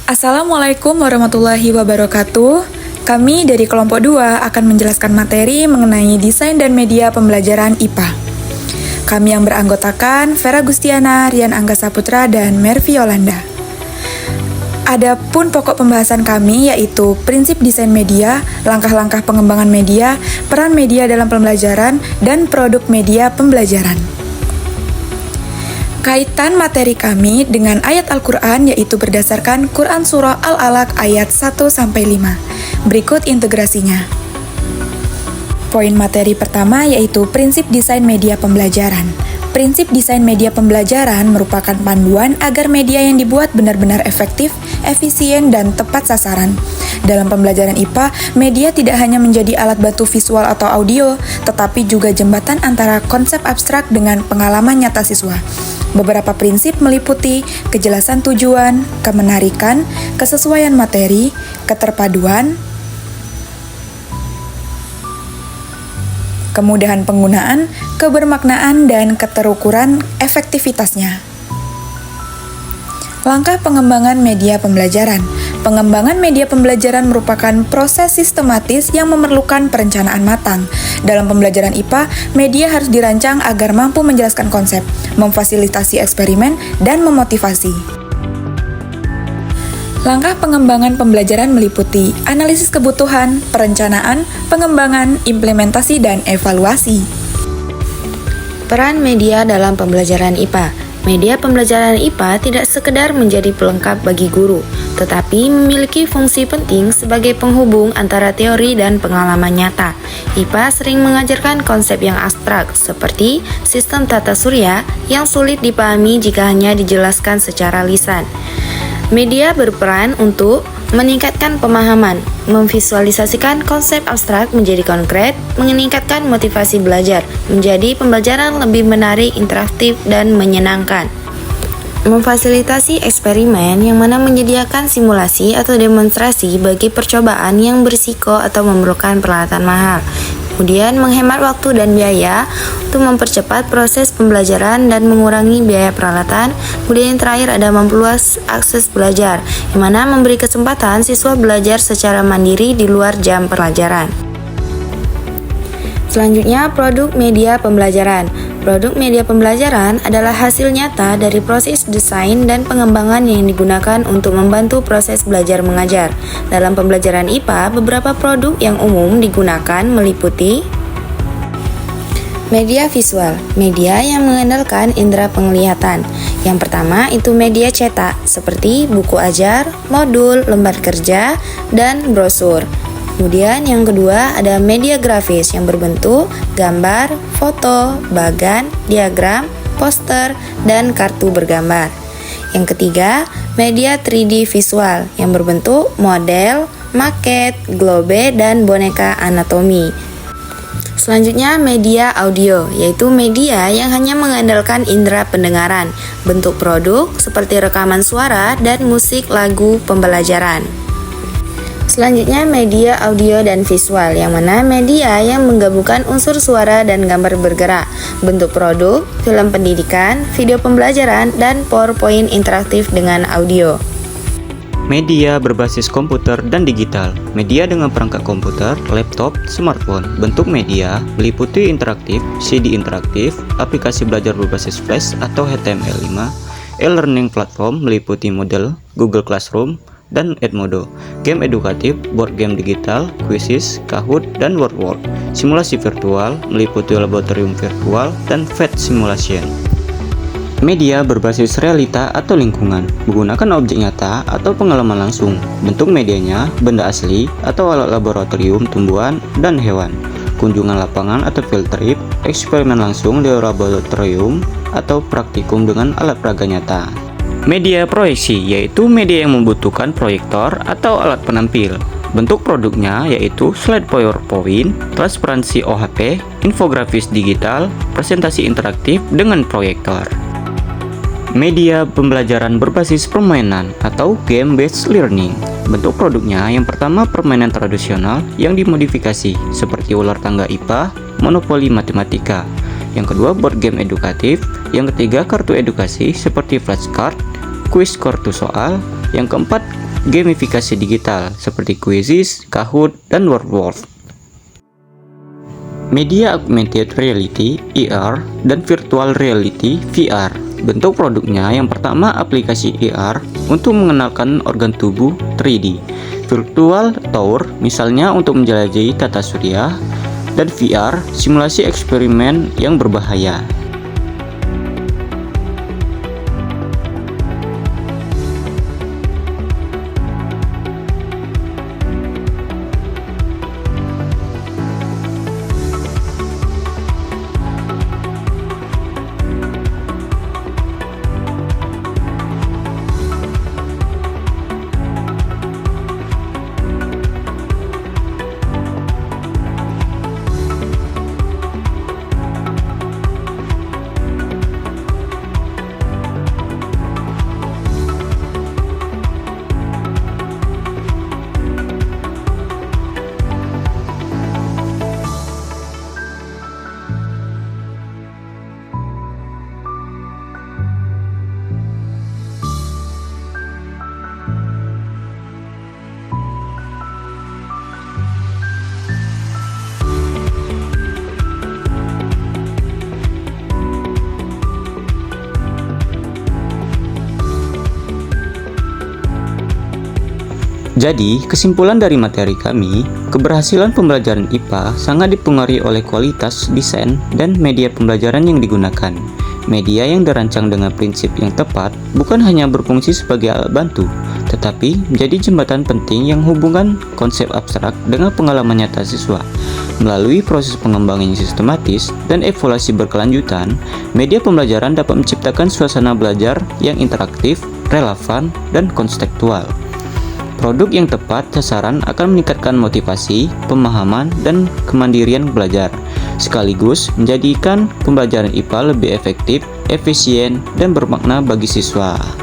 Assalamualaikum warahmatullahi wabarakatuh. Kami dari kelompok 2 akan menjelaskan materi mengenai desain dan media pembelajaran IPA. Kami yang beranggotakan Vera Gustiana, Rian Angga Saputra, dan Mervi Yolanda. Adapun pokok pembahasan kami yaitu prinsip desain media, langkah-langkah pengembangan media, peran media dalam pembelajaran, dan produk media pembelajaran. Kaitan materi kami dengan ayat Al-Quran yaitu berdasarkan Quran Surah Al-Alaq ayat 1-5. Berikut integrasinya. Poin materi pertama yaitu prinsip desain media pembelajaran. Prinsip desain media pembelajaran merupakan panduan agar media yang dibuat benar-benar efektif, efisien, dan tepat sasaran. Dalam pembelajaran IPA, media tidak hanya menjadi alat bantu visual atau audio, tetapi juga jembatan antara konsep abstrak dengan pengalaman nyata siswa. Beberapa prinsip meliputi kejelasan tujuan, kemenarikan, kesesuaian materi, keterpaduan, kemudahan penggunaan, kebermaknaan, dan keterukuran efektivitasnya. Langkah pengembangan media pembelajaran. Pengembangan media pembelajaran merupakan proses sistematis yang memerlukan perencanaan matang. Dalam pembelajaran IPA, media harus dirancang agar mampu menjelaskan konsep, memfasilitasi eksperimen, dan memotivasi. Langkah pengembangan pembelajaran meliputi analisis kebutuhan, perencanaan, pengembangan, implementasi, dan evaluasi. Peran media dalam pembelajaran IPA. Media pembelajaran IPA tidak sekedar menjadi pelengkap bagi guru, tetapi memiliki fungsi penting sebagai penghubung antara teori dan pengalaman nyata. IPA sering mengajarkan konsep yang abstrak, seperti sistem tata surya yang sulit dipahami jika hanya dijelaskan secara lisan. Media berperan untuk meningkatkan pemahaman, memvisualisasikan konsep abstrak menjadi konkret, meningkatkan motivasi belajar, menjadi pembelajaran lebih menarik, interaktif, dan menyenangkan. Memfasilitasi eksperimen yang mana menyediakan simulasi atau demonstrasi bagi percobaan yang berisiko atau memerlukan peralatan mahal. Kemudian menghemat waktu dan biaya untuk mempercepat proses pembelajaran dan mengurangi biaya peralatan. Kemudian yang terakhir ada memperluas akses belajar, yang mana memberi kesempatan siswa belajar secara mandiri di luar jam pelajaran. Selanjutnya, produk media pembelajaran. Produk media pembelajaran adalah hasil nyata dari proses desain dan pengembangan yang digunakan untuk membantu proses belajar mengajar. Dalam pembelajaran IPA, beberapa produk yang umum digunakan meliputi media visual, media yang mengandalkan indera penglihatan. Yang pertama itu media cetak, seperti buku ajar, modul, lembar kerja, dan brosur. Kemudian yang kedua ada media grafis yang berbentuk gambar, foto, bagan, diagram, poster, dan kartu bergambar. Yang ketiga, media 3D visual yang berbentuk model, maket, globe, dan boneka anatomi. Selanjutnya media audio, yaitu media yang hanya mengandalkan indera pendengaran, bentuk produk seperti rekaman suara dan musik lagu pembelajaran. Selanjutnya media audio dan visual, yang mana media yang menggabungkan unsur suara dan gambar bergerak, bentuk produk, film pendidikan, video pembelajaran, dan PowerPoint interaktif dengan audio. Media berbasis komputer dan digital. Media dengan perangkat komputer, laptop, smartphone. Bentuk media meliputi interaktif, CD interaktif, aplikasi belajar berbasis Flash atau HTML5, e-learning platform meliputi Moodle, Google Classroom, dan Edmodo, game edukatif, board game digital, quizzes, Kahoot, dan WordWorld. Simulasi virtual meliputi laboratorium virtual dan vet simulation. Media berbasis realita atau lingkungan, menggunakan objek nyata atau pengalaman langsung. Bentuk medianya benda asli atau alat laboratorium tumbuhan dan hewan. Kunjungan lapangan atau field trip, eksperimen langsung di laboratorium atau praktikum dengan alat peraga nyata. Media proyeksi yaitu media yang membutuhkan proyektor atau alat penampil. Bentuk produknya yaitu slide PowerPoint, transparansi OHP, infografis digital, presentasi interaktif dengan proyektor. Media pembelajaran berbasis permainan atau game-based learning. Bentuk produknya yang pertama permainan tradisional yang dimodifikasi seperti ular tangga IPA, monopoli matematika. Yang kedua board game edukatif. Yang ketiga kartu edukasi seperti flashcard, kuis kartu soal. Yang keempat gamifikasi digital seperti Quizzes, Kahoot, dan WordWolf. Media Augmented Reality (AR) dan Virtual Reality (VR). Bentuk produknya yang pertama aplikasi AR untuk mengenalkan organ tubuh 3D, Virtual Tour misalnya untuk menjelajahi tata surya, dan VR simulasi eksperimen yang berbahaya. Jadi, kesimpulan dari materi kami, keberhasilan pembelajaran IPA sangat dipengaruhi oleh kualitas, desain, dan media pembelajaran yang digunakan. Media yang dirancang dengan prinsip yang tepat bukan hanya berfungsi sebagai alat bantu, tetapi menjadi jembatan penting yang hubungkan konsep abstrak dengan pengalaman nyata siswa. Melalui proses pengembangan yang sistematis dan evaluasi berkelanjutan, media pembelajaran dapat menciptakan suasana belajar yang interaktif, relevan, dan kontekstual. Produk yang tepat sasaran akan meningkatkan motivasi, pemahaman, dan kemandirian belajar, sekaligus menjadikan pembelajaran IPA lebih efektif, efisien, dan bermakna bagi siswa.